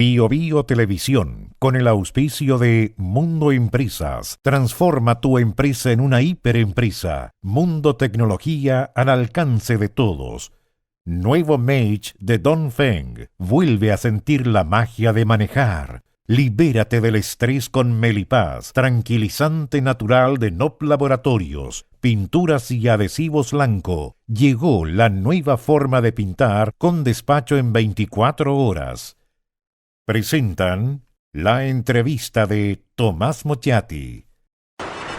Bio Bio Televisión, con el auspicio de Mundo Empresas, transforma tu empresa en una hiperempresa. Mundo Tecnología al alcance de todos. Nuevo Mage de Dongfeng, vuelve a sentir la magia de manejar. Libérate del estrés con Melipaz, tranquilizante natural de NOP Laboratorios, pinturas y adhesivos Lanco. Llegó la nueva forma de pintar con despacho en 24 horas. Presentan la entrevista de Tomás Mochiati.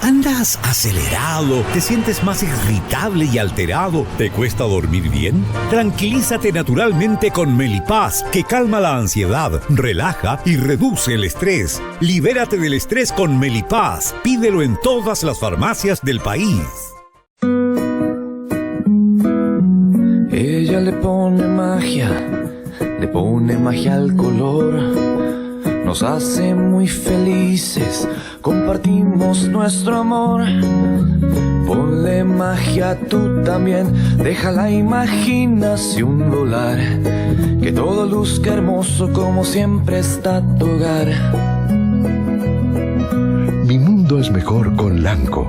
¿Andas acelerado? ¿Te sientes más irritable y alterado? ¿Te cuesta dormir bien? Tranquilízate naturalmente con Melipaz, que calma la ansiedad, relaja y reduce el estrés. Libérate del estrés con Melipaz. Pídelo en todas las farmacias del país. Ella le pone magia al color. Nos hace muy felices, compartimos nuestro amor. Ponle magia tú también, deja la imaginación volar. Que todo luzca hermoso como siempre está tu hogar. Mi mundo es mejor con Lanco.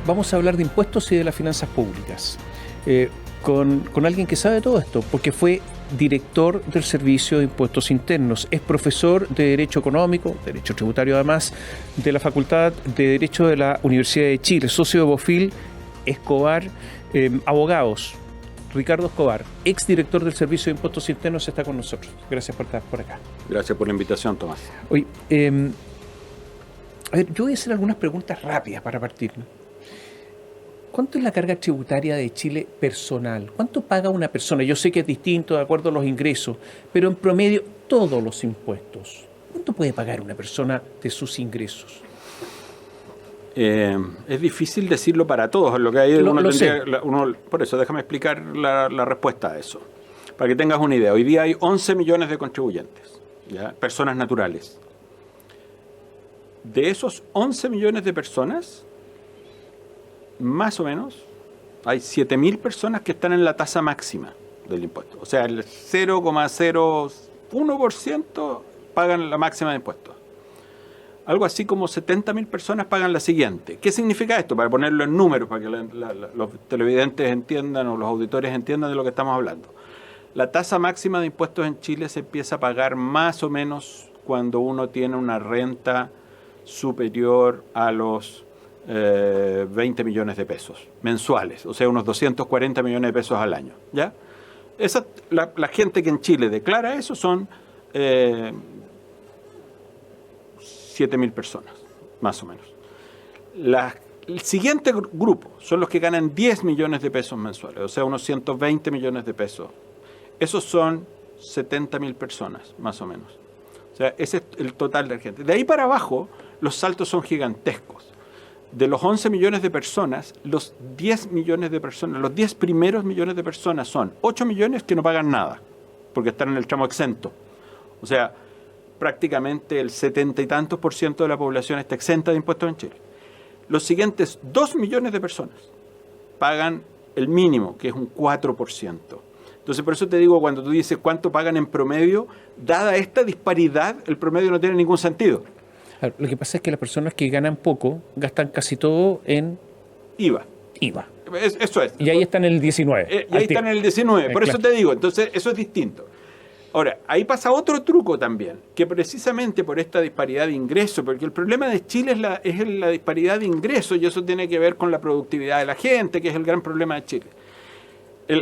Vamos a hablar de impuestos y de las finanzas públicas con alguien que sabe todo esto, porque fue director del Servicio de Impuestos Internos, es profesor de Derecho Económico, Derecho Tributario además, de la Facultad de Derecho de la Universidad de Chile, socio de Bofil, Escobar, Abogados. Ricardo Escobar, exdirector del Servicio de Impuestos Internos, está con nosotros. Gracias por estar por acá. Gracias por la invitación, Tomás. Oye, a ver, yo voy a hacer algunas preguntas rápidas para partir. ¿Cuánto es la carga tributaria de Chile personal? ¿Cuánto paga una persona? Yo sé que es distinto de acuerdo a los ingresos, pero en promedio todos los impuestos. ¿Cuánto puede pagar una persona de sus ingresos? Es difícil decirlo para todos. Lo que hay por eso, déjame explicar la respuesta a eso. Para que tengas una idea, hoy día hay 11 millones de contribuyentes, ¿ya? Personas naturales. De esos 11 millones de personas, más o menos, hay 7.000 personas que están en la tasa máxima del impuesto. O sea, el 0,01% pagan la máxima de impuestos. Algo así como 70.000 personas pagan la siguiente. ¿Qué significa esto? Para ponerlo en números, para que los televidentes entiendan o los auditores entiendan de lo que estamos hablando. La tasa máxima de impuestos en Chile se empieza a pagar más o menos cuando uno tiene una renta superior a los 20 millones de pesos mensuales, o sea, unos 240 millones de pesos al año, ¿ya? La gente que en Chile declara eso son 7.000 personas, más o menos. El siguiente grupo son los que ganan 10 millones de pesos mensuales, o sea, unos 120 millones de pesos. Esos son 70.000 personas, más o menos. O sea, ese es el total de la gente. De ahí para abajo, los saltos son gigantescos. De los 11 millones de personas, los 10 millones de personas, los 10 primeros millones de personas son 8 millones que no pagan nada, porque están en el tramo exento. O sea, prácticamente el 70 y tantos % de la población está exenta de impuestos en Chile. Los siguientes 2 millones de personas pagan el mínimo, que es un 4%. Entonces, por eso te digo, cuando tú dices cuánto pagan en promedio, dada esta disparidad, el promedio no tiene ningún sentido. Lo que pasa es que las personas que ganan poco gastan casi todo en IVA. Eso es. Y ahí están en el 19. Y ahí están en el 19. Por claro. Eso te digo, entonces eso es distinto. Ahora, ahí pasa otro truco también, que precisamente por esta disparidad de ingresos, porque el problema de Chile es la disparidad de ingresos y eso tiene que ver con la productividad de la gente, que es el gran problema de Chile.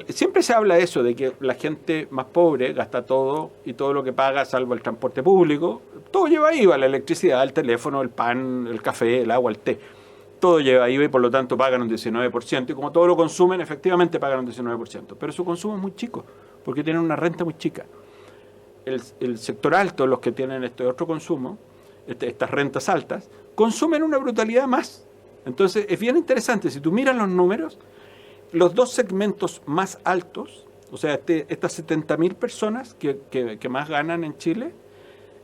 Siempre se habla de eso, de que la gente más pobre gasta todo y todo lo que paga, salvo el transporte público, todo lleva IVA, la electricidad, el teléfono, el pan, el café, el agua, el té. Todo lleva IVA y por lo tanto pagan un 19%. Y como todo lo consumen, efectivamente pagan un 19%. Pero su consumo es muy chico, porque tienen una renta muy chica. El sector alto, los que tienen este otro consumo, estas rentas altas, consumen una brutalidad más. Entonces es bien interesante, si tú miras los números, los dos segmentos más altos, o sea, estas 70.000 personas que más ganan en Chile,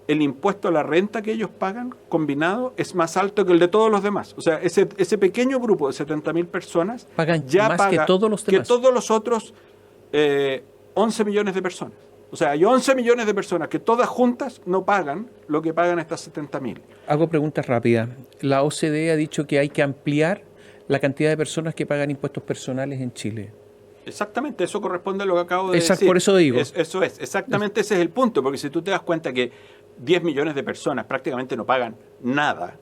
el impuesto a la renta que ellos pagan combinado es más alto que el de todos los demás. O sea, ese pequeño grupo de 70.000 personas pagan ya más paga que todos los demás. Que todos los otros 11 millones de personas. O sea, hay 11 millones de personas que todas juntas no pagan lo que pagan estas 70.000. Hago preguntas rápidas. La OCDE ha dicho que hay que ampliar la cantidad de personas que pagan impuestos personales en Chile. Exactamente, eso corresponde a lo que acabo de decir. Por eso digo. Eso es, exactamente ese es el punto, porque si tú te das cuenta que 10 millones de personas prácticamente no pagan nada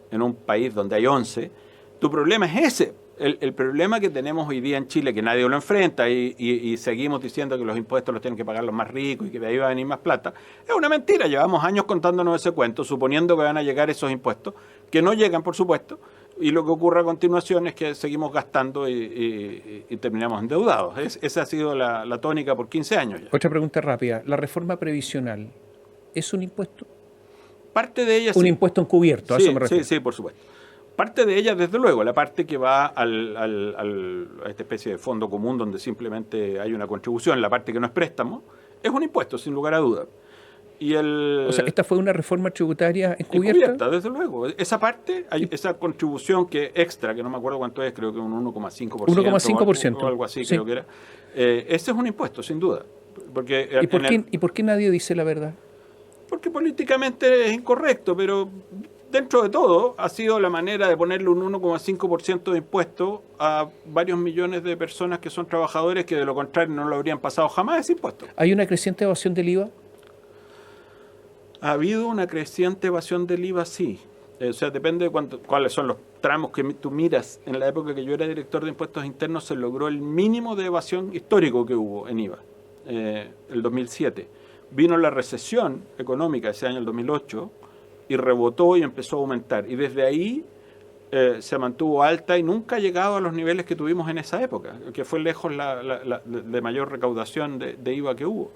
en un país donde hay 11, tu problema es ese. El problema que tenemos hoy día en Chile, que nadie lo enfrenta y seguimos diciendo que los impuestos los tienen que pagar los más ricos y que de ahí va a venir más plata, es una mentira. Llevamos años contándonos ese cuento, suponiendo que van a llegar esos impuestos, que no llegan, por supuesto, y lo que ocurre a continuación es que seguimos gastando y terminamos endeudados. Esa ha sido la tónica por 15 años ya. Otra pregunta rápida. ¿La reforma previsional es un impuesto? Parte de ella Un impuesto encubierto, a eso me refiero. Sí, por supuesto. Parte de ella, desde luego, la parte que va a esta especie de fondo común donde simplemente hay una contribución, la parte que no es préstamo, es un impuesto, sin lugar a duda. O sea, ¿esta fue una reforma tributaria encubierta? Encubierta, desde luego. Esa parte, esa contribución que extra, que no me acuerdo cuánto es, creo que un 1,5%. 1,5%. O algo así, sí. Creo que era. Ese es un impuesto, sin duda. Porque ¿Y por qué nadie dice la verdad? Porque políticamente es incorrecto, pero dentro de todo ha sido la manera de ponerle un 1,5% de impuesto a varios millones de personas que son trabajadores que de lo contrario no lo habrían pasado jamás ese impuesto. ¿Hay una creciente evasión del IVA? Ha habido una creciente evasión del IVA, sí. O sea, depende de cuáles son los tramos que tú miras. En la época que yo era director de impuestos internos se logró el mínimo de evasión histórico que hubo en IVA, el 2007. Vino la recesión económica ese año, el 2008, y rebotó y empezó a aumentar. Y desde ahí se mantuvo alta y nunca ha llegado a los niveles que tuvimos en esa época, que fue lejos de mayor recaudación de IVA que hubo.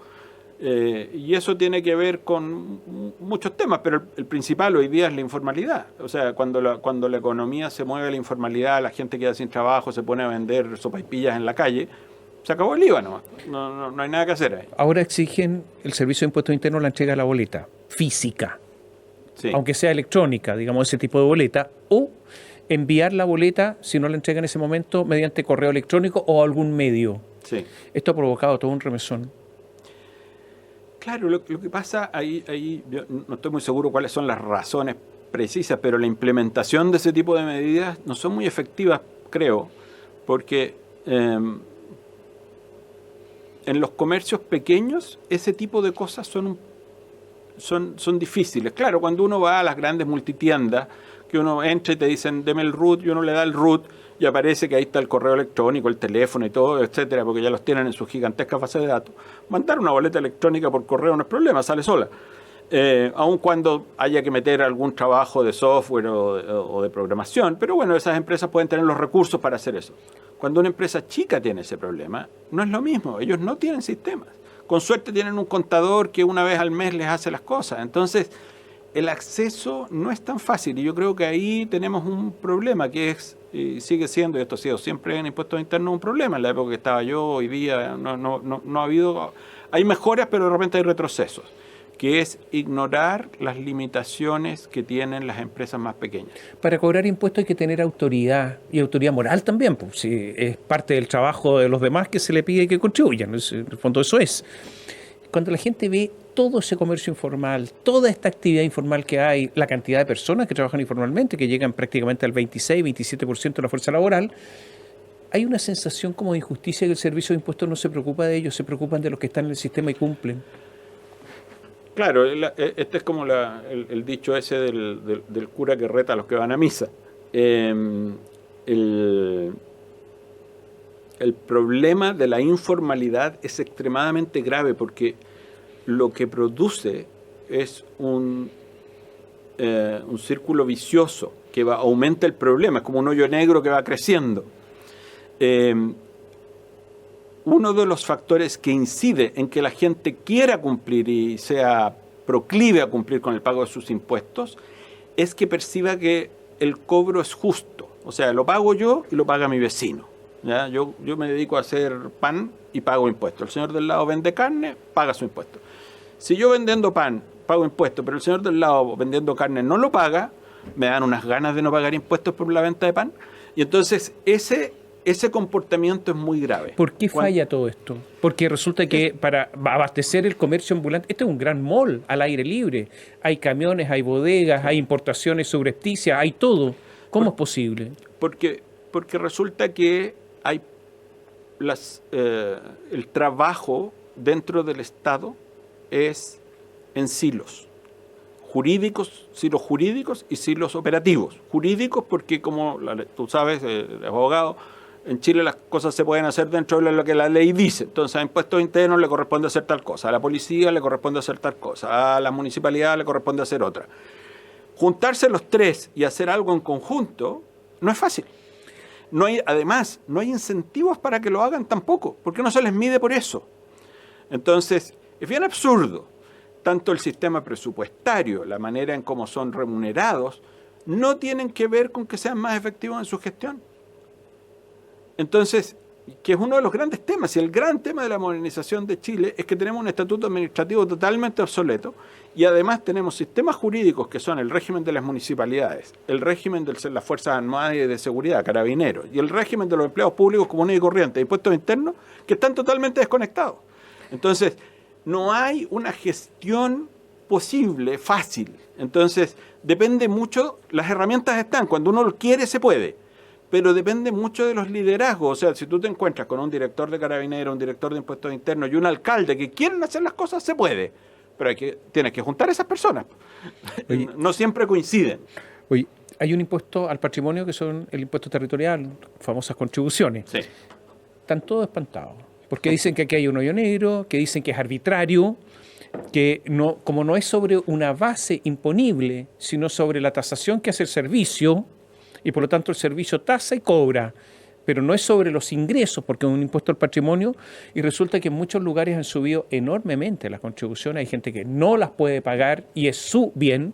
Y eso tiene que ver con muchos temas, pero el principal hoy día es la informalidad. O sea, cuando la economía se mueve a la informalidad, la gente queda sin trabajo, se pone a vender sopaipillas en la calle, se acabó el IVA nomás. No hay nada que hacer ahí. Ahora exigen el Servicio de Impuestos Internos la entrega de la boleta física, sí, aunque sea electrónica, digamos, ese tipo de boleta, o enviar la boleta, si no la entrega en ese momento, mediante correo electrónico o algún medio. Sí. Esto ha provocado todo un remesón. Claro, lo que pasa ahí yo no estoy muy seguro cuáles son las razones precisas, pero la implementación de ese tipo de medidas no son muy efectivas, creo, porque en los comercios pequeños ese tipo de cosas son difíciles. Claro, cuando uno va a las grandes multitiendas, que uno entra y te dicen, deme el RUT, y uno le da el RUT, y aparece que ahí está el correo electrónico, el teléfono y todo, etcétera, porque ya los tienen en sus gigantescas bases de datos. Mandar una boleta electrónica por correo no es problema, sale sola. Aun cuando haya que meter algún trabajo de software o de programación, pero bueno, esas empresas pueden tener los recursos para hacer eso. Cuando una empresa chica tiene ese problema, no es lo mismo, ellos no tienen sistemas. Con suerte tienen un contador que una vez al mes les hace las cosas. Entonces, el acceso no es tan fácil y yo creo que ahí tenemos un problema que es, y sigue siendo, y esto ha sido siempre en impuestos internos un problema. En la época que estaba yo, hoy día no ha habido, hay mejoras, pero de repente hay retrocesos, que es ignorar las limitaciones que tienen las empresas más pequeñas. Para cobrar impuestos hay que tener autoridad, y autoridad moral también, pues, si es parte del trabajo de los demás que se le pide que contribuyan, en el fondo eso es. Cuando la gente ve todo ese comercio informal, toda esta actividad informal que hay, la cantidad de personas que trabajan informalmente, que llegan prácticamente al 26-27% de la fuerza laboral, hay una sensación como de injusticia que el Servicio de Impuestos no se preocupa de ellos, se preocupan de los que están en el sistema y cumplen. Claro, este es como el dicho ese del cura que reta a los que van a misa. El problema de la informalidad es extremadamente grave porque lo que produce es un círculo vicioso que aumenta el problema, es como un hoyo negro que va creciendo. Uno de los factores que incide en que la gente quiera cumplir y sea proclive a cumplir con el pago de sus impuestos es que perciba que el cobro es justo. O sea, lo pago yo y lo paga mi vecino. ¿ya? Yo me dedico a hacer pan y pago impuestos. El señor del lado vende carne, paga su impuesto. Si yo vendiendo pan pago impuestos, pero el señor del lado vendiendo carne no lo paga, me dan unas ganas de no pagar impuestos por la venta de pan. Y entonces ese comportamiento es muy grave. ¿Por qué falla todo esto? Porque resulta que para abastecer el comercio ambulante, este es un gran mall al aire libre. Hay camiones, hay bodegas, hay importaciones subrepticias, hay todo. ¿Cómo es posible? Porque resulta que hay el trabajo dentro del Estado es en silos jurídicos y silos operativos. Jurídicos porque, como tú sabes, abogado, en Chile las cosas se pueden hacer dentro de lo que la ley dice. Entonces a impuestos internos le corresponde hacer tal cosa, a la policía le corresponde hacer tal cosa, a la municipalidad le corresponde hacer otra. Juntarse los tres y hacer algo en conjunto no es fácil. Además, no hay incentivos para que lo hagan tampoco, porque no se les mide por eso. Entonces, es bien absurdo. Tanto el sistema presupuestario, la manera en cómo son remunerados, no tienen que ver con que sean más efectivos en su gestión. Entonces, que es uno de los grandes temas, y el gran tema de la modernización de Chile es que tenemos un estatuto administrativo totalmente obsoleto, y además tenemos sistemas jurídicos que son el régimen de las municipalidades, el régimen de las Fuerzas Armadas y de Seguridad, Carabineros, y el régimen de los empleados públicos comunes y corrientes, impuestos internos, que están totalmente desconectados. Entonces, no hay una gestión posible, fácil. Entonces, depende mucho, las herramientas están, cuando uno lo quiere se puede, pero depende mucho de los liderazgos. O sea, si tú te encuentras con un director de Carabineros, un director de impuestos internos y un alcalde que quieren hacer las cosas, se puede, pero tienes que juntar a esas personas. Oye, no siempre coinciden. Oye, hay un impuesto al patrimonio que son el impuesto territorial, famosas contribuciones. Sí. Están todos espantados. Porque dicen que aquí hay un hoyo negro, que dicen que es arbitrario, que no, como no es sobre una base imponible, sino sobre la tasación que hace el servicio, y por lo tanto el servicio tasa y cobra, pero no es sobre los ingresos, porque es un impuesto al patrimonio, y resulta que en muchos lugares han subido enormemente las contribuciones, hay gente que no las puede pagar y es su bien,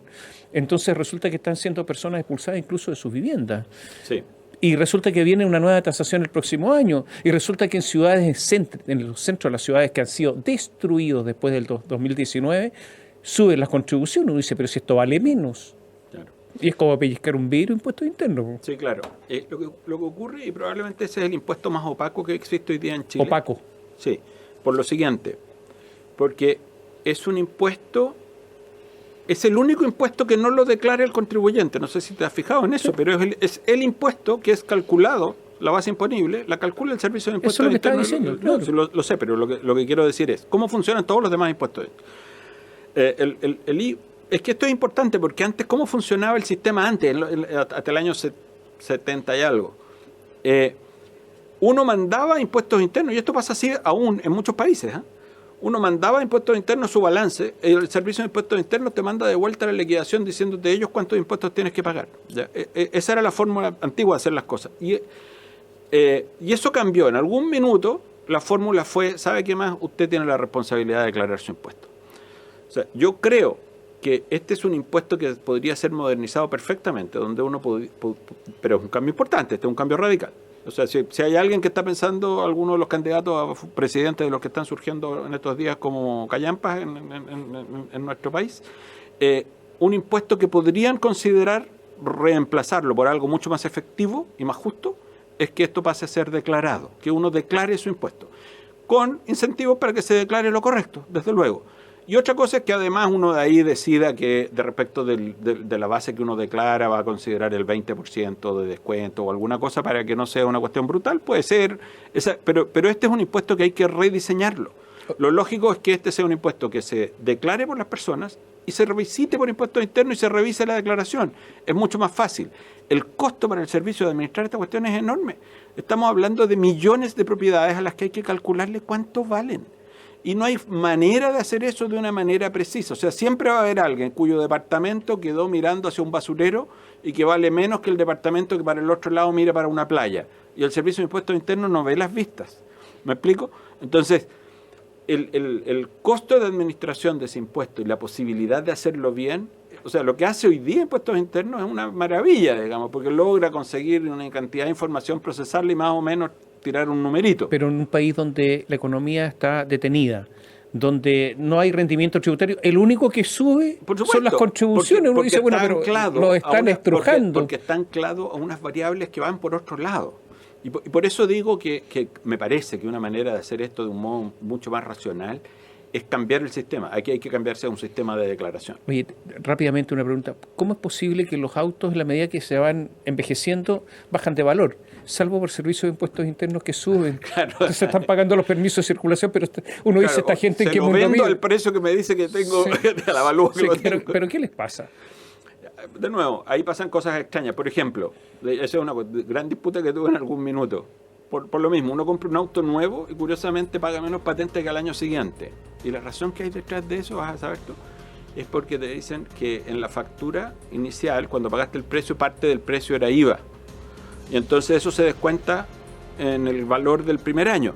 entonces resulta que están siendo personas expulsadas incluso de sus viviendas. Sí. Y resulta que viene una nueva tasación el próximo año. Y resulta que en ciudades, en los centros de las ciudades que han sido destruidos después del 2019, suben las contribuciones. Uno dice, pero si esto vale menos. Claro. Y es como pellizcar un vidrio impuestos internos. Sí, claro. Lo que ocurre, y probablemente ese es el impuesto más opaco que existe hoy día en Chile. Opaco. Sí, por lo siguiente. Porque es un impuesto... Es el único impuesto que no lo declara el contribuyente. No sé si te has fijado en eso, pero es el impuesto que es calculado, la base imponible, la calcula el Servicio de Impuestos Internos. Eso es lo que está diciendo, Lo sé, pero lo que quiero decir es, ¿cómo funcionan todos los demás impuestos? Es que esto es importante, porque antes, ¿cómo funcionaba el sistema antes, hasta el año 70 y algo? Uno mandaba impuestos internos, y esto pasa así aún en muchos países, Uno mandaba impuestos internos su balance, el Servicio de Impuestos Internos te manda de vuelta la liquidación diciéndote ellos cuántos impuestos tienes que pagar. ¿Ya? Esa era la fórmula antigua de hacer las cosas. Y eso cambió. En algún minuto la fórmula fue, ¿sabe qué más? Usted tiene la responsabilidad de declarar su impuesto. O sea, yo creo que este es un impuesto que podría ser modernizado perfectamente, donde uno pero es un cambio importante, este es un cambio radical. O sea, si hay alguien que está pensando, alguno de los candidatos a presidente de los que están surgiendo en estos días como callampas en nuestro país, un impuesto que podrían considerar reemplazarlo por algo mucho más efectivo y más justo, es que esto pase a ser declarado, que uno declare su impuesto, con incentivos para que se declare lo correcto, desde luego. Y otra cosa es que además uno de ahí decida que de respecto de la base que uno declara va a considerar el 20% de descuento o alguna cosa para que no sea una cuestión brutal, puede ser, pero este es un impuesto que hay que rediseñarlo. Lo lógico es que este sea un impuesto que se declare por las personas y se revisite por impuestos internos y se revise la declaración. Es mucho más fácil. El costo para el servicio de administrar esta cuestión es enorme. Estamos hablando de millones de propiedades a las que hay que calcularle cuánto valen. Y no hay manera de hacer eso de una manera precisa. O sea, siempre va a haber alguien cuyo departamento quedó mirando hacia un basurero y que vale menos que el departamento que para el otro lado mira para una playa. Y el Servicio de Impuestos Internos no ve las vistas. ¿Me explico? Entonces, el costo de administración de ese impuesto y la posibilidad de hacerlo bien, o sea, lo que hace hoy día Impuestos Internos es una maravilla, digamos, porque logra conseguir una cantidad de información, procesarla y más o menos tirar un numerito. Pero en un país donde la economía está detenida, donde no hay rendimiento tributario, el único que sube son las contribuciones. Uno dice, bueno, pero lo están estrujando. Porque está anclado a unas variables que van por otro lado. Y por eso digo que me parece que una manera de hacer esto de un modo mucho más racional es cambiar el sistema. Aquí hay que cambiarse a un sistema de declaración. Oye, rápidamente una pregunta. ¿Cómo es posible que los autos, en la medida que se van envejeciendo, bajan de valor? Salvo por servicios de impuestos internos que suben. Claro. Entonces se están pagando los permisos de circulación, pero uno dice, esta gente en qué mundo vendo vive. al precio que me dice que tengo, a la avalúo que lo tengo. Pero ¿qué les pasa? De nuevo, ahí pasan cosas extrañas. Por ejemplo, esa es una gran disputa que tuve en algún minuto. Por lo mismo, uno compra un auto nuevo y curiosamente paga menos patente que al año siguiente. Y la razón que hay detrás de eso, vas a saber tú, es porque te dicen que en la factura inicial, cuando pagaste el precio, parte del precio era IVA. Y entonces eso se descuenta en el valor del primer año.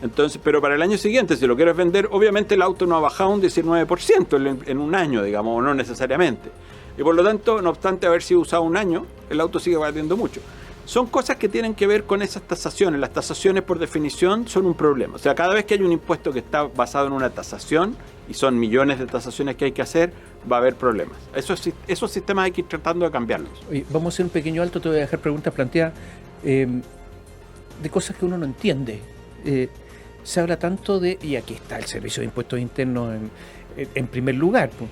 Entonces, pero para el año siguiente, si lo quieres vender, obviamente el auto no ha bajado un 19% en un año, digamos, o no necesariamente. Y por lo tanto, no obstante haber sido usado un año, el auto sigue valiendo mucho. Son cosas que tienen que ver con esas tasaciones. Las tasaciones, por definición, son un problema. O sea, cada vez que hay un impuesto que está basado en una tasación, y son millones de tasaciones que hay que hacer, va a haber problemas. Esos sistemas hay que ir tratando de cambiarlos. Oye, vamos a hacer un pequeño alto, te voy a dejar preguntas planteadas de cosas que uno no entiende. Se habla tanto de, y aquí está el Servicio de Impuestos Internos en primer lugar, pues.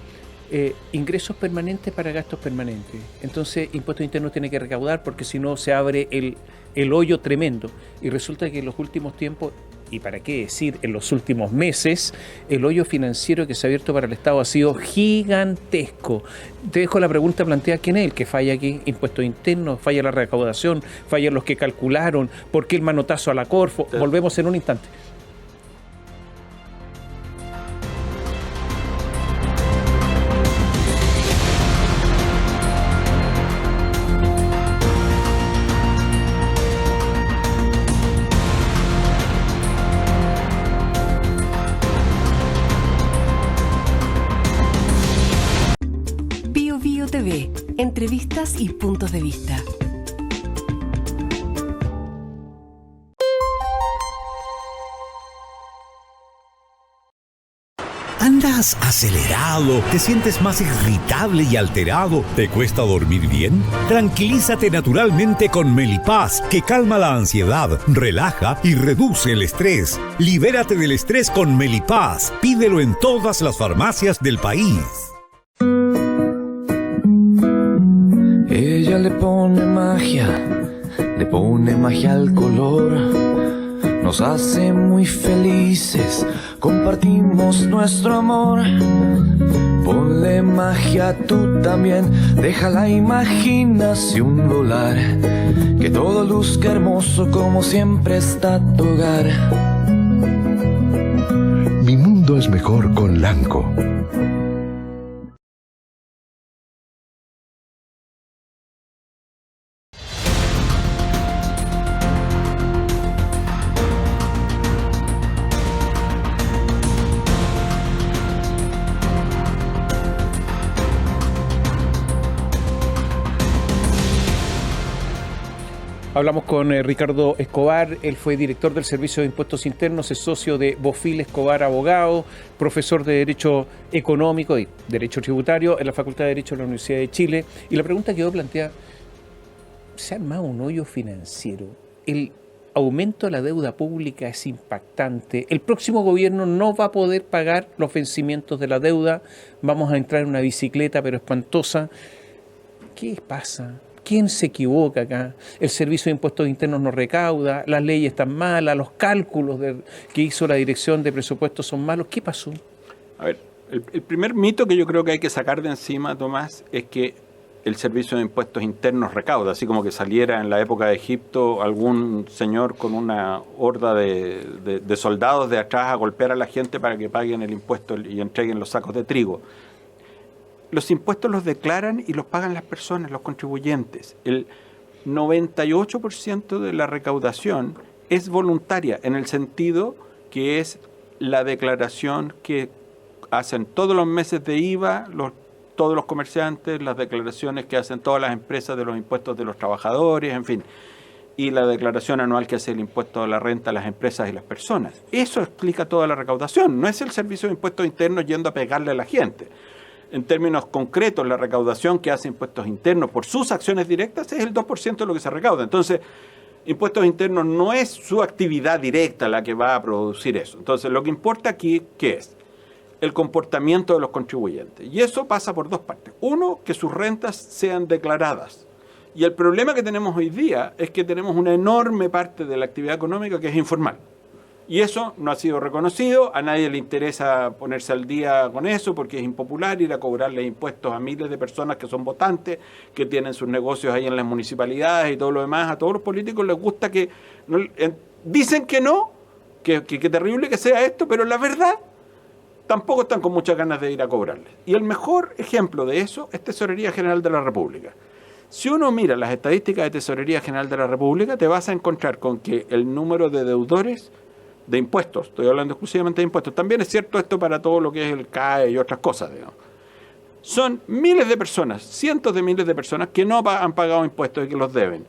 Ingresos permanentes para gastos permanentes. Entonces, Impuestos Internos tiene que recaudar porque si no se abre el hoyo tremendo. Y resulta que en los últimos tiempos, y para qué decir, en los últimos meses, el hoyo financiero que se ha abierto para el Estado ha sido gigantesco. Te dejo la pregunta planteada, ¿quién es el que falla aquí? Impuestos Internos, falla la recaudación, fallan los que calcularon, ¿por qué el manotazo a la Corfo? Volvemos en un instante. TV, entrevistas y puntos de vista. ¿Andas acelerado? ¿Te sientes más irritable y alterado? ¿Te cuesta dormir bien? Tranquilízate naturalmente con Melipaz, que calma la ansiedad, relaja y reduce el estrés. Libérate del estrés con Melipaz. Pídelo en todas las farmacias del país. Ella le pone magia al color, nos hace muy felices, compartimos nuestro amor. Ponle magia tú también, deja la imaginación volar, que todo luzca hermoso como siempre está tu hogar. Mi mundo es mejor con Lanco. Hablamos con Ricardo Escobar, él fue director del Servicio de Impuestos Internos, es socio de Bofil Escobar Abogado, profesor de Derecho Económico y Derecho Tributario en la Facultad de Derecho de la Universidad de Chile. Y la pregunta que yo plantea, ¿se ha armado un hoyo financiero? El aumento de la deuda pública es impactante. El próximo gobierno no va a poder pagar los vencimientos de la deuda. Vamos a entrar en una bicicleta, pero espantosa. ¿Qué pasa? ¿Quién se equivoca acá? El Servicio de Impuestos Internos no recauda, las leyes están malas, los cálculos que hizo la Dirección de Presupuestos son malos. ¿Qué pasó? A ver, el primer mito que yo creo que hay que sacar de encima, Tomás, es que el Servicio de Impuestos Internos recauda, así como que saliera en la época de Egipto algún señor con una horda de soldados de atrás a golpear a la gente para que paguen el impuesto y entreguen los sacos de trigo. Los impuestos los declaran y los pagan las personas, los contribuyentes. El 98% de la recaudación es voluntaria, en el sentido que es la declaración que hacen todos los meses de IVA, todos los comerciantes, las declaraciones que hacen todas las empresas de los impuestos de los trabajadores, en fin. y la declaración anual que hace el impuesto a la renta a las empresas y las personas. Eso explica toda la recaudación, no es el Servicio de Impuestos Internos yendo a pegarle a la gente. En términos concretos, la recaudación que hace Impuestos Internos por sus acciones directas es el 2% de lo que se recauda. Entonces, Impuestos Internos no es su actividad directa la que va a producir eso. Entonces, lo que importa aquí, ¿qué es? El comportamiento de los contribuyentes. Y eso pasa por dos partes. Uno, que sus rentas sean declaradas. Y el problema que tenemos hoy día es que tenemos una enorme parte de la actividad económica que es informal. Y eso no ha sido reconocido, a nadie le interesa ponerse al día con eso porque es impopular ir a cobrarle impuestos a miles de personas que son votantes, que tienen sus negocios ahí en las municipalidades y todo lo demás. A todos los políticos les gusta que... dicen que no, que terrible que sea esto, pero la verdad tampoco están con muchas ganas de ir a cobrarles. Y el mejor ejemplo de eso es Tesorería General de la República. Si uno mira las estadísticas de Tesorería General de la República, te vas a encontrar con que el número de deudores de impuestos, estoy hablando exclusivamente de impuestos, también es cierto esto para todo lo que es el CAE y otras cosas, digamos. Son miles de personas, cientos de miles de personas que no han pagado impuestos y que los deben.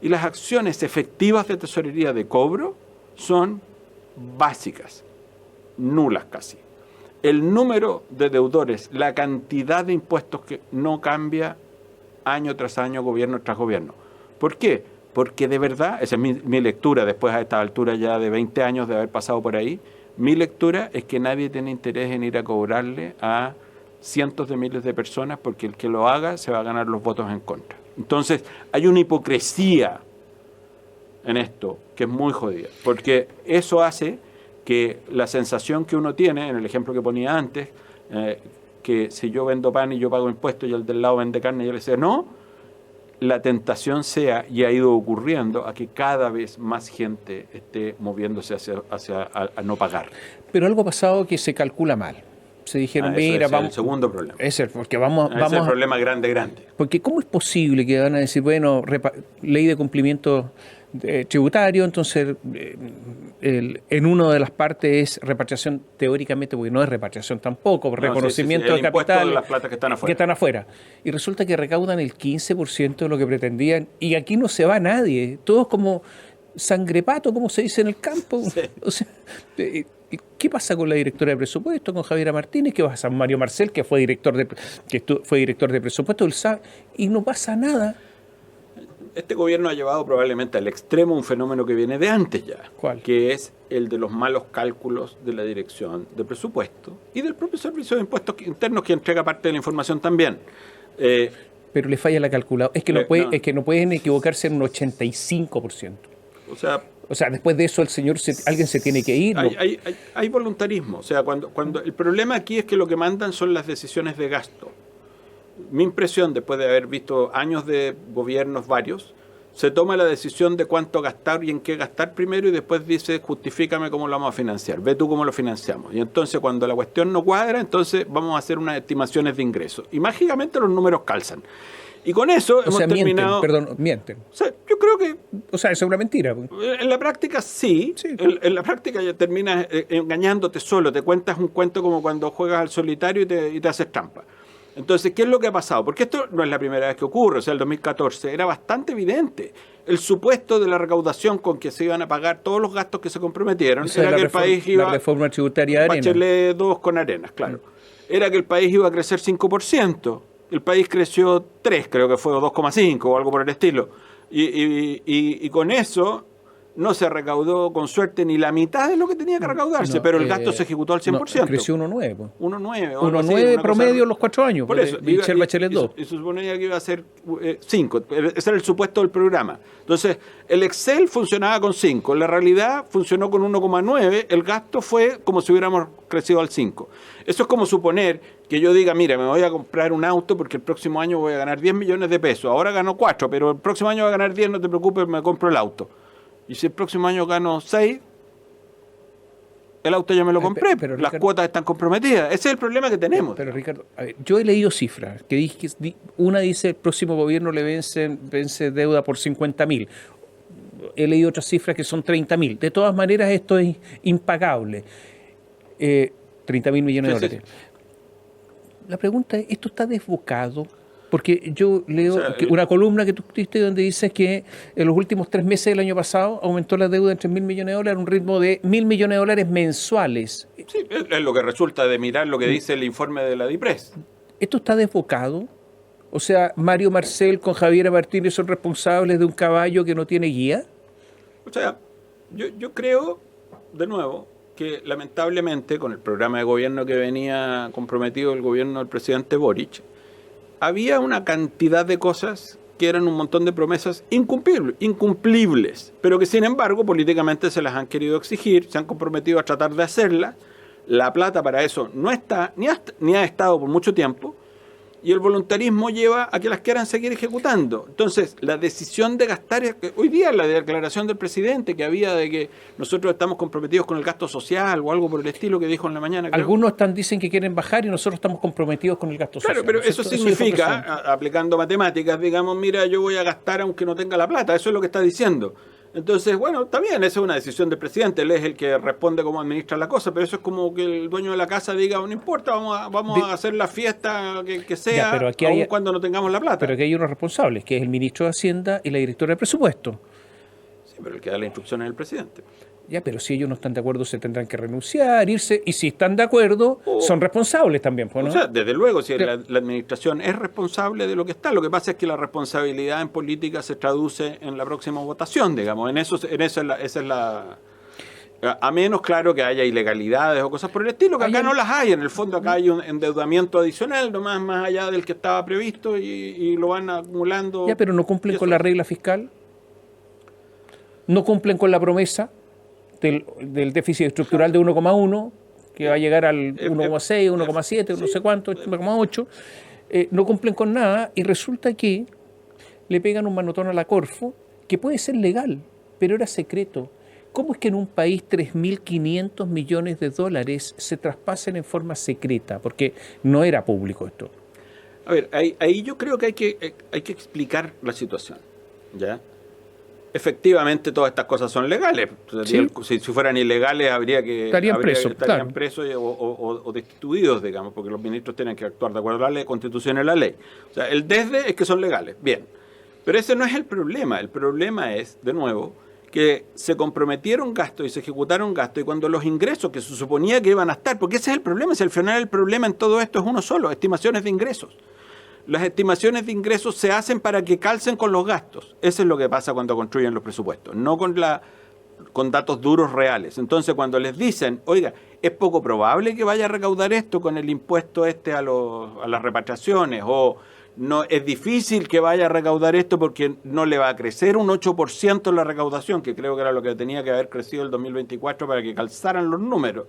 Y las acciones efectivas de tesorería de cobro son básicas, nulas casi. El número de deudores, la cantidad de impuestos que no cambia año tras año, gobierno tras gobierno. ¿Por qué? Porque de verdad, esa es mi lectura después a esta altura ya de 20 años de haber pasado por ahí, mi lectura es que nadie tiene interés en ir a cobrarle a cientos de miles de personas porque el que lo haga se va a ganar los votos en contra. Entonces, hay una hipocresía en esto que es muy jodida, porque eso hace que la sensación que uno tiene, en el ejemplo que ponía antes, que si yo vendo pan y yo pago impuestos y el del lado vende carne, yo le decía, no, la tentación sea, y ha ido ocurriendo, a que cada vez más gente esté moviéndose hacia a no pagar. Pero algo ha pasado que se calcula mal. Se dijeron, mira, vamos... Es el segundo problema. Porque vamos es el problema grande. Porque ¿cómo es posible que van a decir, bueno, ley de cumplimiento tributario, entonces en una de las partes es repatriación teóricamente, porque no es repatriación tampoco, reconocimiento de capital, de las platas que están afuera. Y resulta que recaudan el 15% de lo que pretendían, y aquí no se va nadie, todos como sangrepato, como se dice en el campo. Sí. O sea, ¿qué pasa con la directora de presupuesto, con Javiera Martínez? ¿Qué pasa con Mario Marcel, que fue director de presupuesto, y no pasa nada? Este gobierno ha llevado probablemente al extremo un fenómeno que viene de antes ya. ¿Cuál? Que es el de los malos cálculos de la dirección de presupuesto y del propio Servicio de Impuestos Internos, que entrega parte de la información también. Pero le falla la calculadora. Es que no pueden equivocarse en un 85%. O sea, después de eso alguien se tiene que ir. Hay voluntarismo. O sea, cuando el problema aquí es que lo que mandan son las decisiones de gasto. Mi impresión, después de haber visto años de gobiernos varios, se toma la decisión de cuánto gastar y en qué gastar primero, y después dice, justifícame cómo lo vamos a financiar, ve tú cómo lo financiamos. Y entonces cuando la cuestión no cuadra, entonces vamos a hacer unas estimaciones de ingresos. Y mágicamente los números calzan. Y con eso hemos terminado... Mienten. O sea, yo creo que... O sea, eso es una mentira. En la práctica sí. En la práctica ya terminas engañándote solo. Te cuentas un cuento como cuando juegas al solitario y te haces trampa. Entonces, ¿qué es lo que ha pasado? Porque esto no es la primera vez que ocurre. O sea, el 2014 era bastante evidente. El supuesto de la recaudación con que se iban a pagar todos los gastos que se comprometieron era que el país iba... La reforma tributaria de Arenas. Bachelet 2 con Arenas, claro. Era que el país iba a crecer 5%. El país creció 3, creo que fue, o 2,5 o algo por el estilo. Y con eso no se recaudó con suerte ni la mitad de lo que tenía que recaudarse, pero el gasto se ejecutó al 100%. No, creció 1,9. 1,9 promedio en los 4 años. Por eso, Michelle Bachelet 2. Y se suponía que iba a ser 5. Ese era el supuesto del programa. Entonces, el Excel funcionaba con 5. La realidad funcionó con 1,9. El gasto fue como si hubiéramos crecido al 5. Eso es como suponer que yo diga, mira, me voy a comprar un auto porque el próximo año voy a ganar 10 millones de pesos. Ahora gano 4, pero el próximo año voy a ganar 10, no te preocupes, me compro el auto. Y si el próximo año gano 6, el auto ya me lo compré, pero las cuotas están comprometidas. Ese es el problema que tenemos. Pero Ricardo, a ver, yo he leído cifras, una dice el próximo gobierno le vence deuda por 50.000. He leído otras cifras que son 30.000. De todas maneras, esto es impagable. 30.000 millones de dólares. Sí. La pregunta es, ¿esto está desbocado Porque yo leo una columna que tú escribiste donde dices que en los últimos 3 meses del año pasado aumentó la deuda en $3.000 millones a un ritmo de $1.000 millones mensuales. Sí, es lo que resulta de mirar lo que dice el informe de la DIPRES. ¿Esto está desbocado? O sea, Mario Marcel con Javiera Martínez son responsables de un caballo que no tiene guía. O sea, yo creo, de nuevo, que lamentablemente con el programa de gobierno que venía comprometido el gobierno del presidente Boric, había una cantidad de cosas que eran un montón de promesas incumplibles, pero que sin embargo políticamente se las han querido exigir, se han comprometido a tratar de hacerlas. La plata para eso no está, ni ha estado por mucho tiempo, y el voluntarismo lleva a que las quieran seguir ejecutando. Entonces, la decisión de gastar, hoy día la declaración del presidente que había de que nosotros estamos comprometidos con el gasto social o algo por el estilo que dijo en la mañana. Creo. Algunos dicen que quieren bajar y nosotros estamos comprometidos con el gasto social. Claro, pero eso significa, aplicando matemáticas, digamos, mira, yo voy a gastar aunque no tenga la plata, eso es lo que está diciendo. Entonces, bueno, está bien, esa es una decisión del presidente, él es el que responde cómo administra la cosa, pero eso es como que el dueño de la casa diga, no importa, vamos a hacer la fiesta que sea, pero aquí aun cuando no tengamos la plata. Pero aquí hay unos responsables, que es el ministro de Hacienda y la directora de presupuesto. Sí, pero el que da la instrucción es el presidente. Ya, pero si ellos no están de acuerdo se tendrán que renunciar, irse, y si están de acuerdo son responsables también, ¿no? O sea, desde luego, si la administración es responsable de lo que está, lo que pasa es que la responsabilidad en política se traduce en la próxima votación, digamos, esa es la a menos, claro, que haya ilegalidades o cosas por el estilo, que acá no las hay, en el fondo acá hay un endeudamiento adicional, nomás más allá del que estaba previsto y lo van acumulando. Ya, pero no cumplen con la regla fiscal, no cumplen con la promesa del déficit estructural de 1,1, que va a llegar al 1,6, 1,7, no sé cuánto, 1,8, no cumplen con nada y resulta que le pegan un manotón a la Corfo, que puede ser legal, pero era secreto. ¿Cómo es que en un país 3.500 millones de dólares se traspasen en forma secreta? Porque no era público esto. A ver, ahí yo creo que hay que explicar la situación, ¿ya? Efectivamente, todas estas cosas son legales. ¿Sí? Si fueran ilegales, estarían presos o destituidos, digamos, porque los ministros tienen que actuar de acuerdo a la ley, constitución y la ley. O sea, el desde es que son legales. Bien. Pero ese no es el problema. El problema es, de nuevo, que se comprometieron gastos y se ejecutaron gastos, y cuando los ingresos que se suponía que iban a estar, porque ese es el problema, si al final el problema en todo esto es uno solo, estimaciones de ingresos. Las estimaciones de ingresos se hacen para que calcen con los gastos. Eso es lo que pasa cuando construyen los presupuestos, no con datos duros reales. Entonces, cuando les dicen, oiga, es poco probable que vaya a recaudar esto con el impuesto a las repatriaciones, o no es difícil que vaya a recaudar esto porque no le va a crecer un 8% la recaudación, que creo que era lo que tenía que haber crecido el 2024 para que calzaran los números.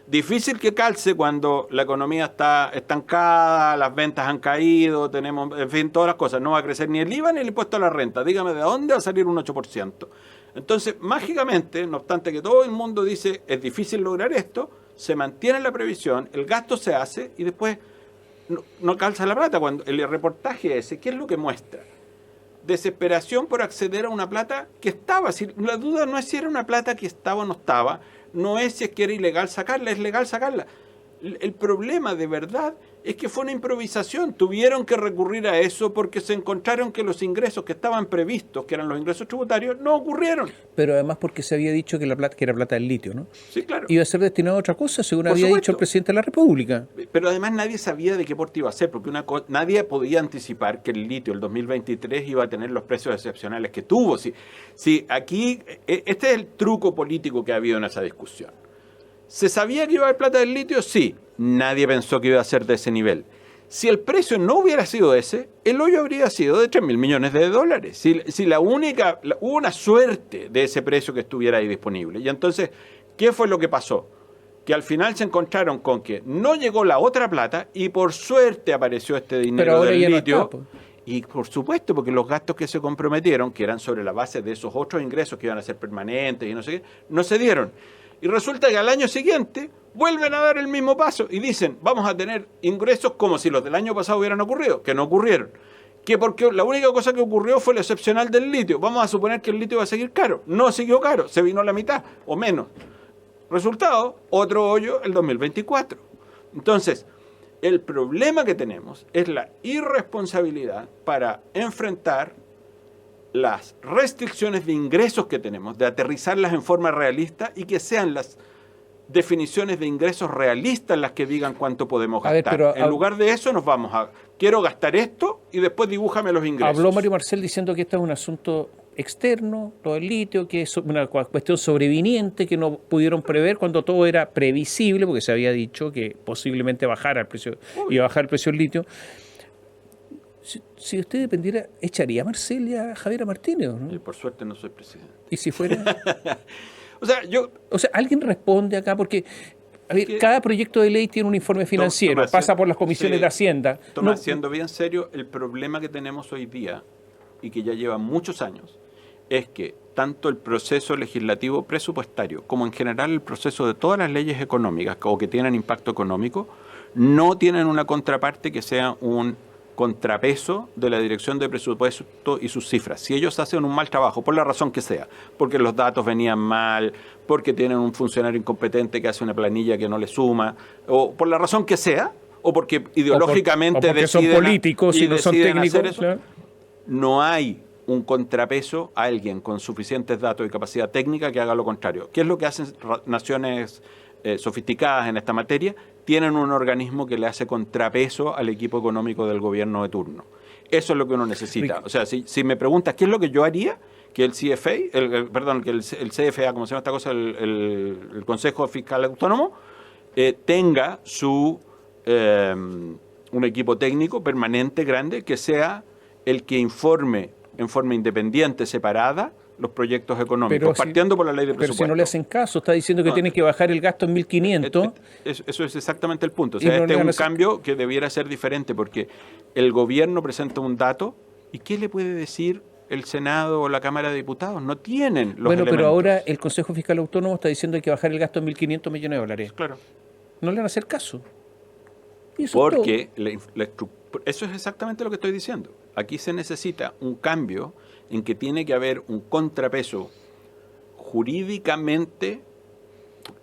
Difícil que calce cuando la economía está estancada, las ventas han caído, tenemos, en fin, todas las cosas. No va a crecer ni el IVA ni el impuesto a la renta. Dígame, ¿de dónde va a salir un 8%? Entonces, mágicamente, no obstante que todo el mundo dice es difícil lograr esto, se mantiene la previsión, el gasto se hace y después no calza la plata. Cuando el reportaje ese, ¿qué es lo que muestra? Desesperación por acceder a una plata que estaba. Si, la duda no es si era una plata que estaba o no estaba, no es si es que era ilegal sacarla, es legal sacarla. El problema de verdad es que fue una improvisación. Tuvieron que recurrir a eso porque se encontraron que los ingresos que estaban previstos, que eran los ingresos tributarios, no ocurrieron. Pero además porque se había dicho que era plata del litio, ¿no? Sí, claro. Iba a ser destinado a otra cosa, según había dicho el presidente de la República. Pero además nadie sabía de qué porte iba a ser, porque nadie podía anticipar que el litio, el 2023, iba a tener los precios excepcionales que tuvo. Si aquí, este es el truco político que ha habido en esa discusión. ¿Se sabía que iba a haber plata del litio? Sí. Nadie pensó que iba a ser de ese nivel. Si el precio no hubiera sido ese, el hoyo habría sido de 3.000 millones de dólares. Si hubo una suerte de ese precio que estuviera ahí disponible. Y entonces, ¿qué fue lo que pasó? Que al final se encontraron con que no llegó la otra plata y por suerte apareció este dinero del litio. Y por supuesto, porque los gastos que se comprometieron, que eran sobre la base de esos otros ingresos que iban a ser permanentes y no sé qué, no se dieron. Y resulta que al año siguiente vuelven a dar el mismo paso y dicen, vamos a tener ingresos como si los del año pasado hubieran ocurrido, que no ocurrieron. Que porque la única cosa que ocurrió fue lo excepcional del litio. Vamos a suponer que el litio va a seguir caro. No siguió caro, se vino a la mitad o menos. Resultado, otro hoyo el 2024. Entonces, El problema que tenemos es la irresponsabilidad para enfrentar las restricciones de ingresos que tenemos, de aterrizarlas en forma realista y que sean las definiciones de ingresos realistas las que digan cuánto podemos gastar. En lugar de eso nos vamos a, quiero gastar esto y después dibújame los ingresos. Habló Mario Marcel diciendo que esto es un asunto externo, lo del litio, que es una cuestión sobreviniente que no pudieron prever cuando todo era previsible, porque se había dicho que posiblemente bajara el precio, iba a bajar el precio del litio. Si usted dependiera, ¿echaría a Marcel y a Javier Martínez, ¿no? Y por suerte no soy presidente. ¿Y si fuera? O sea, alguien responde acá, porque cada proyecto de ley tiene un informe financiero, pasa por las comisiones de Hacienda. Siendo bien serio, el problema que tenemos hoy día, y que ya lleva muchos años, es que tanto el proceso legislativo presupuestario como en general el proceso de todas las leyes económicas o que tienen impacto económico no tienen una contraparte que sea un contrapeso de la Dirección de Presupuesto y sus cifras. Si ellos hacen un mal trabajo, por la razón que sea, porque los datos venían mal, porque tienen un funcionario incompetente que hace una planilla que no le suma, o por la razón que sea, o porque ideológicamente o porque deciden, son políticos y no son técnicos, eso, claro. No hay un contrapeso a alguien con suficientes datos y capacidad técnica que haga lo contrario. ¿Qué es lo que hacen naciones sofisticadas en esta materia? Tienen un organismo que le hace contrapeso al equipo económico del gobierno de turno. Eso es lo que uno necesita. O sea, si me preguntas qué es lo que yo haría, que el CFA, que el CFA, como se llama esta cosa, el Consejo Fiscal Autónomo, tenga un equipo técnico permanente, grande, que sea el que informe en forma independiente, separada, los proyectos económicos, partiendo por la ley de presupuesto. Pero si no le hacen caso, está diciendo que tienen que bajar el gasto en 1.500. Eso es exactamente el punto. O sea, este es un cambio que debiera ser diferente, porque el gobierno presenta un dato, ¿y qué le puede decir el Senado o la Cámara de Diputados? No tienen los elementos. Pero ahora el Consejo Fiscal Autónomo está diciendo que hay que bajar el gasto en 1.500 millones de dólares. Claro. No le van a hacer caso. Porque eso es exactamente lo que estoy diciendo. Aquí se necesita un cambio en que tiene que haber un contrapeso jurídicamente,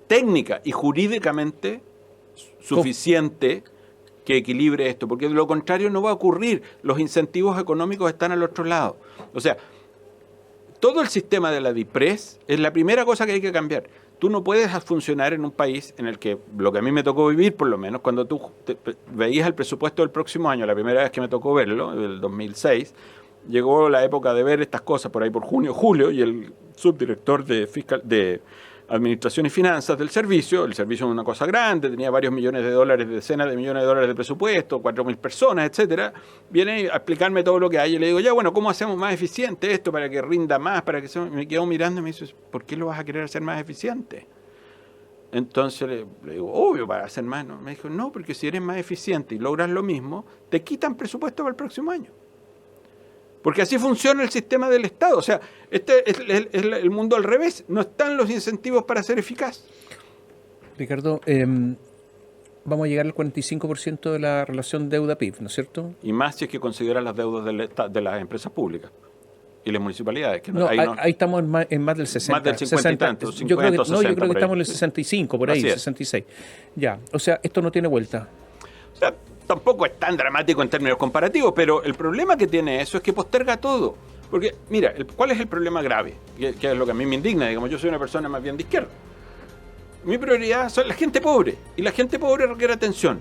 técnica y jurídicamente suficiente que equilibre esto, porque de lo contrario no va a ocurrir. Los incentivos económicos están al otro lado. O sea, todo el sistema de la DIPRES es la primera cosa que hay que cambiar. Tú no puedes funcionar en un país en el que, lo que a mí me tocó vivir por lo menos, cuando tú veías el presupuesto del próximo año, la primera vez que me tocó verlo, el 2006, llegó la época de ver estas cosas por ahí por junio, julio, y el subdirector de Administración y Finanzas del servicio, el servicio es una cosa grande, tenía varios millones de dólares, decenas de millones de dólares de presupuesto, 4.000 personas, etcétera, viene a explicarme todo lo que hay y le digo, ya bueno, ¿cómo hacemos más eficiente esto para que rinda más? Me quedo mirando y me dice, ¿por qué lo vas a querer hacer más eficiente? Entonces le digo, obvio, para hacer más, ¿no? Me dijo, no, porque si eres más eficiente y logras lo mismo, te quitan presupuesto para el próximo año. Porque así funciona el sistema del Estado. O sea, este es el mundo al revés. No están los incentivos para ser eficaz. Ricardo, vamos a llegar al 45% de la relación deuda-PIB, ¿no es cierto? Y más si es que consideran las deudas de las empresas públicas y las municipalidades. Que ahí estamos en más del 60. Más del 50 y tanto, 50 yo creo que, 60 yo creo que estamos en el 65, por ahí, 66. Ya, o sea, esto no tiene vuelta. O sea, tampoco es tan dramático en términos comparativos, pero el problema que tiene eso es que posterga todo. Porque, mira, ¿cuál es el problema grave? Que es lo que a mí me indigna. Digamos, yo soy una persona más bien de izquierda. Mi prioridad son la gente pobre. Y la gente pobre requiere atención.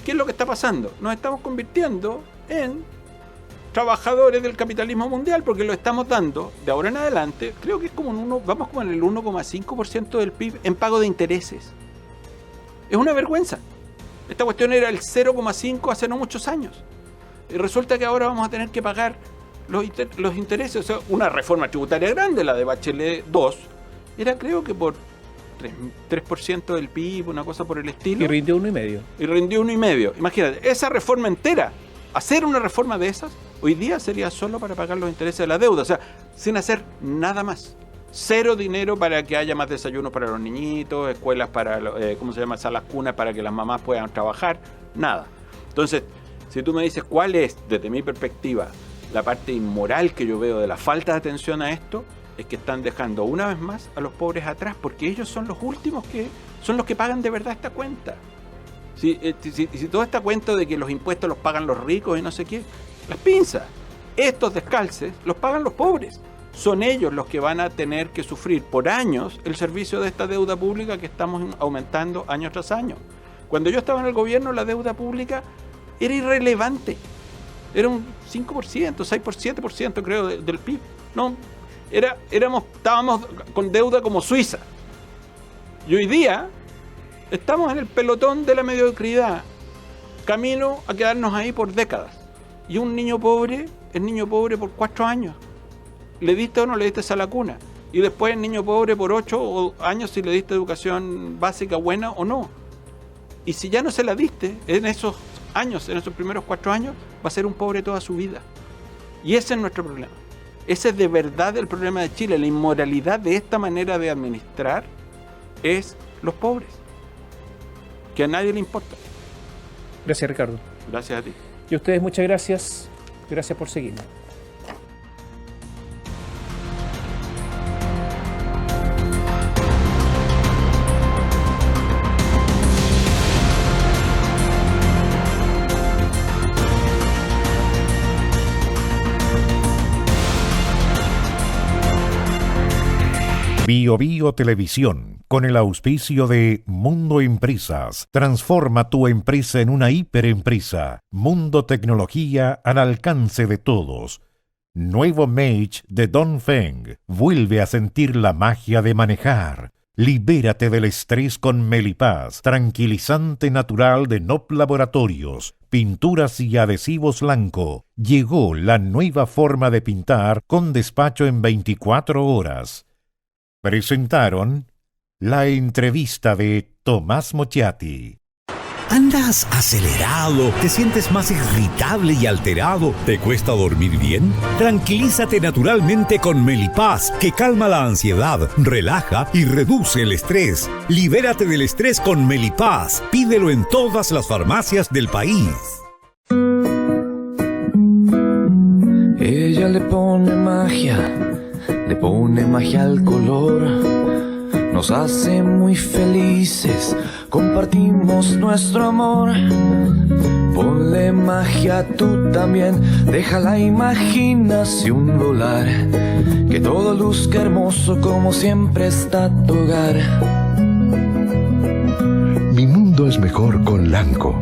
¿Qué es lo que está pasando? Nos estamos convirtiendo en trabajadores del capitalismo mundial, porque lo estamos dando, de ahora en adelante, creo que es vamos como en el 1,5% del PIB en pago de intereses. Es una vergüenza. Esta cuestión era el 0,5 hace no muchos años. Y resulta que ahora vamos a tener que pagar los intereses. O sea, una reforma tributaria grande, la de Bachelet 2, era creo que por 3% del PIB, una cosa por el estilo. Y rindió 1,5. Y rindió 1,5. Imagínate, esa reforma entera, hacer una reforma de esas, hoy día sería solo para pagar los intereses de la deuda. O sea, sin hacer nada más. Cero dinero para que haya más desayunos para los niñitos, escuelas para, salas cunas para que las mamás puedan trabajar, nada. Entonces, si tú me dices cuál es, desde mi perspectiva, la parte inmoral que yo veo de la falta de atención a esto, es que están dejando una vez más a los pobres atrás, porque ellos son los últimos son los que pagan de verdad esta cuenta. Si todo este cuento de que los impuestos los pagan los ricos y no sé qué, las pinzas. Estos descalces los pagan los pobres. Son ellos los que van a tener que sufrir por años el servicio de esta deuda pública que estamos aumentando año tras año. Cuando yo estaba en el gobierno, la deuda pública era irrelevante. Era un 5%, 6%, 7% creo del PIB. No, estábamos con deuda como Suiza. Y hoy día estamos en el pelotón de la mediocridad, camino a quedarnos ahí por décadas. Y un niño pobre es niño pobre por 4 años. ¿Le diste o no le diste a la cuna? Y después niño pobre por 8 años si le diste educación básica buena o no. Y si ya no se la diste en esos años, en esos primeros 4 años, va a ser un pobre toda su vida. Y ese es nuestro problema. Ese es de verdad el problema de Chile. La inmoralidad de esta manera de administrar es los pobres, que a nadie le importa. Gracias, Ricardo. Gracias a ti. Y a ustedes muchas gracias. Gracias por seguirnos. Bio Bio Televisión, con el auspicio de Mundo Empresas, transforma tu empresa en una hiperempresa. Mundo Tecnología al alcance de todos. Nuevo Mage de Dongfeng, vuelve a sentir la magia de manejar. Libérate del estrés con Melipaz, tranquilizante natural de NOP Laboratorios, pinturas y adhesivos blanco. Llegó la nueva forma de pintar con despacho en 24 horas. Presentaron la entrevista de Tomás Mochiati. ¿Andas acelerado? ¿Te sientes más irritable y alterado? ¿Te cuesta dormir bien? Tranquilízate naturalmente con Melipaz, que calma la ansiedad, relaja y reduce el estrés. Libérate del estrés con Melipaz. Pídelo en todas las farmacias del país. Ella le pone magia al color, nos hace muy felices, compartimos nuestro amor. Ponle magia tú también, deja la imaginación volar, que todo luzca hermoso como siempre está tu hogar. Mi mundo es mejor con Lanco.